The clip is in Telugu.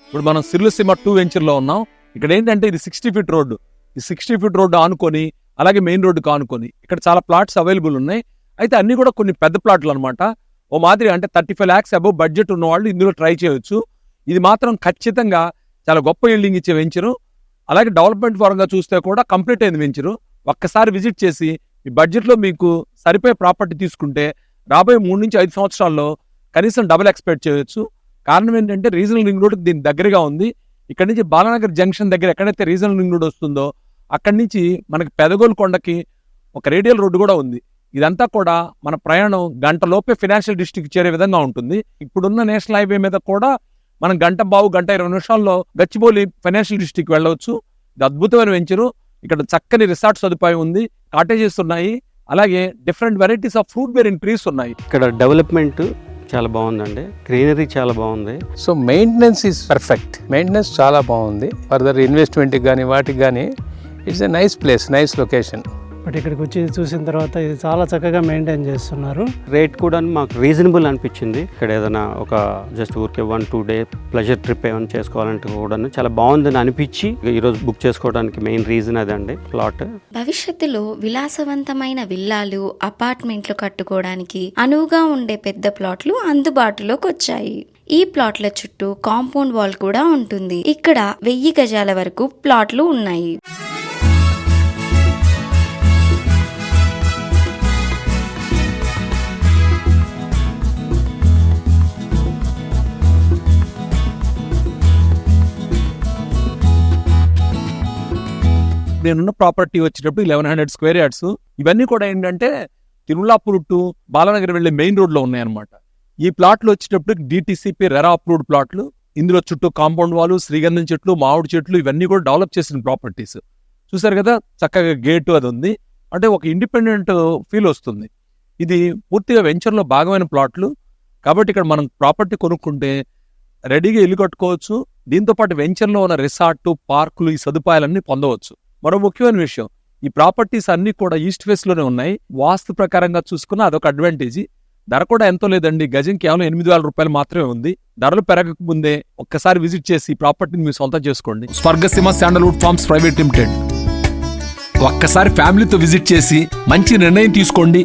ఇప్పుడు మనం సిర్లసీమ 2 వెంచర్లో ఉన్నాం. ఇక్కడ ఏంటంటే ఇది 60 ఫీట్ రోడ్డు. ఈ 60 ఫీట్ రోడ్డు ఆనుకొని అలాగే మెయిన్ రోడ్డుకి ఆనుకొని ఇక్కడ చాలా ప్లాట్స్ అవైలబుల్ ఉన్నాయి. అయితే అన్ని కూడా కొన్ని పెద్ద ప్లాట్లు అనమాట. ఓ మాదిరి అంటే 35 lakhs అబౌవ్ బడ్జెట్ ఉన్న వాళ్ళు ఇందులో ట్రై చేయొచ్చు. ఇది మాత్రం ఖచ్చితంగా చాలా గొప్ప ఈల్డింగ్ ఇచ్చే వెంచరు. అలాగే డెవలప్మెంట్ పరంగా చూస్తే కూడా కంప్లీట్ అయింది వెంచరు. ఒక్కసారి విజిట్ చేసి ఈ బడ్జెట్లో మీకు సరిపోయే ప్రాపర్టీ తీసుకుంటే రాబోయే 3 నుంచి 5 సంవత్సరాల్లో కనీసం డబుల్ ఎక్స్పెక్ట్ చేయొచ్చు. కారణం ఏంటంటే రీజనల్ రింగ్ రోడ్ దీని దగ్గరగా ఉంది. ఇక్కడ నుంచి బాలానగర్ జంక్షన్ దగ్గర ఎక్కడైతే రీజనల్ రింగ్ రోడ్ వస్తుందో అక్కడి నుంచి మనకి పెదగోలు కొండకి ఒక రేడియల్ రోడ్డు కూడా ఉంది. ఇదంతా కూడా మన ప్రయాణం గంట లోపే ఫైనాన్షియల్ డిస్ట్రిక్ట్ చేరే విధంగా ఉంటుంది. ఇప్పుడున్న నేషనల్ హైవే మీద కూడా మనం గంట 20 నిమిషాల్లో గచ్చిబౌలి ఫైనాన్షియల్ డిస్ట్రిక్ట్ వెళ్ళవచ్చు. ఇది అద్భుతమైన వెంచరు. ఇక్కడ చక్కని రిసార్ట్ సదుపాయం ఉంది, కాటేజెస్ ఉన్నాయి, అలాగే different varieties of fruit bearing trees ఉన్నాయి. ఇక్కడ డెవలప్మెంట్ చాలా బాగుందండి, గ్రీనరీ చాలా బాగుంది. So maintenance is perfect. Maintenance చాలా బాగుంది. ఫర్దర్ ఇన్వెస్ట్మెంట్కి కానీ వాటికి కానీ it's a nice place, nice location. But ఇక్కడికి వచ్చి చూసిన తర్వాత ఇది చాలా చక్కగా మెయింటైన్ చేస్తున్నారు. రేట్ కూడా మాకు రీజనబుల్ అనిపించింది. ఇక్కడ ఏదైనా ఒక జస్ట్ ఊరికే 1-2 డే ప్లెజర్ ట్రిప్ ఏమైనా చేసుకోవాలంటే కూడా చాలా బాగుందని అనిపించి ఈరోజు బుక్ చేసుకోవడానికి మెయిన్ రీజన్ అదండి ప్లాట్. భవిష్యత్తులో విలాసవంతమైన విల్లాలు, అపార్ట్మెంట్లు కట్టుకోవడానికి అనువుగా ఉండే పెద్ద ప్లాట్లు అందుబాటులోకి వచ్చాయి. ఈ ప్లాట్ల చుట్టూ కాంపౌండ్ వాల్ కూడా ఉంటుంది. ఇక్కడ 1000 గజాల వరకు ప్లాట్లు ఉన్నాయి. నేనున్న ప్రాపర్టీ వచ్చేటప్పుడు 1100 స్క్వేర్ యార్డ్స్. ఇవన్నీ కూడా ఏంటంటే తిరుమలాపూర్ టు బాలానగర్ వెళ్లే మెయిన్ రోడ్ లో ఉన్నాయన్నమాట. ఈ ప్లాట్లు వచ్చేటప్పుడు DTCP రెరా అప్రూవ్డ్ ప్లాట్లు. ఇందులో చుట్టూ కాంపౌండ్ వాలు, శ్రీగంధం చెట్లు, మామిడి చెట్లు ఇవన్నీ కూడా డెవలప్ చేసిన ప్రాపర్టీస్. చూసారు కదా, చక్కగా గేటు అది ఉంది. అంటే ఒక ఇండిపెండెంట్ ఫీల్ వస్తుంది. ఇది పూర్తిగా వెంచర్లో భాగమైన ప్లాట్లు కాబట్టి ఇక్కడ మనం ప్రాపర్టీ కొనుక్కుంటే రెడీగా ఇల్లు కట్టుకోవచ్చు. దీంతో పాటు వెంచర్లో ఉన్న రిసార్ట్, పార్కులు, ఈ సదుపాయాలన్నీ పొందవచ్చు. మరో ముఖ్యమైన విషయం, ఈ ప్రాపర్టీస్ అన్ని కూడా ఈస్ట్ ఫేస్ లోనే ఉన్నాయి. వాస్తు ప్రకారంగా చూసుకున్న అదొక అడ్వాంటేజ్. ధర కూడా ఎంతో లేదండి, గజం కేవలం 8,000 రూపాయలు మాత్రమే ఉంది. ధరలు పెరగక ముందే ఒక్కసారి విజిట్ చేసి ఈ ప్రాపర్టీని మీరు సొంతం చేసుకోండి. Swargaseema sandalwood forms private limited. ఒక్కసారి ఫ్యామిలీతో విజిట్ చేసి మంచి నిర్ణయం తీసుకోండి.